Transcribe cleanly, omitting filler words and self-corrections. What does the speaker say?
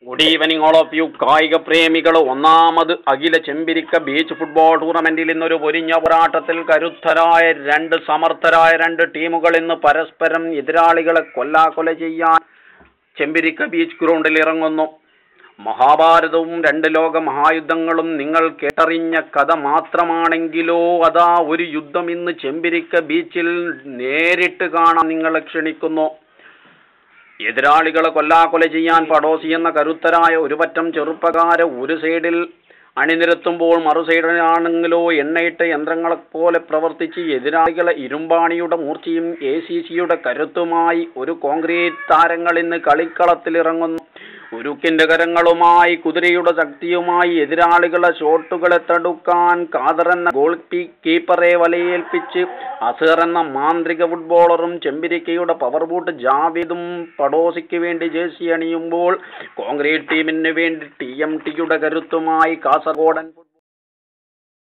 Good evening all of you. കായിക പ്രേമികൾ, ഒന്നാമത് അഖില ചെമ്പിരിക്ക ബീച്ച് ഫുട്ബോൾ ടൂർണമെന്റിൽ ഇന്നൊരു പൊരിഞ്ഞ പോരാട്ടത്തിൽ സമർത്ഥരായ രണ്ട് ടീമുകൾ ഇന്ന് പരസ്പരം എതിരാളികളെ കൊല്ലാക്കൊല ചെയ്യാൻ ചെമ്പിരിക്ക ബീച്ച് ഗ്രൗണ്ടിൽ ഇറങ്ങുന്നു. മഹാഭാരതവും രണ്ട് ലോക മഹായുദ്ധങ്ങളും നിങ്ങൾ കേട്ടറിഞ്ഞ കഥ മാത്രമാണെങ്കിലോ അതാ ഒരു യുദ്ധം ഇന്ന് ചെമ്പിരിക്ക ബീച്ചിൽ നേരിട്ട് കാണാൻ നിങ്ങളെ ക്ഷണിക്കുന്നു. എതിരാളികളെ കൊല്ലാക്കൊല ചെയ്യാൻ പടോസി എന്ന കരുത്തരായ ഒരു പറ്റം ചെറുപ്പക്കാരെ ഒരു സൈഡിൽ അണിനിരത്തുമ്പോൾ മറു സൈഡിലാണെങ്കിലോ എണ്ണയിട്ട യന്ത്രങ്ങളെപ്പോലെ പ്രവർത്തിച്ച് എതിരാളികളെ ഇരുമ്പാണിയുടെ മൂർച്ചയും ACCയുടെ കരുത്തുമായി ഒരു കോൺക്രീറ്റ് താരങ്ങൾ ഇന്ന് കളിക്കളത്തിലിറങ്ങുന്നു. ഉരുക്കിന്റെ കരങ്ങളുമായി കുതിരയുടെ ശക്തിയുമായി എതിരാളികളെ ഷോട്ടുകളെ തടുക്കാൻ ഖാദർ എന്ന ഗോൾ കീപ്പറെ വലയേൽപ്പിച്ച് അസർ എന്ന മാന്ത്രിക ഫുട്ബോളറും ചെമ്പിരിക്കയുടെ പവർ ബൂട്ട് ജാവേദും പടോസിക്ക് വേണ്ടി ജേഴ്സി അണിയുമ്പോൾ കോൺക്രീറ്റ് ടീമിന് വേണ്ടി TMTയുടെ കരുത്തുമായി കാസർഗോഡൻ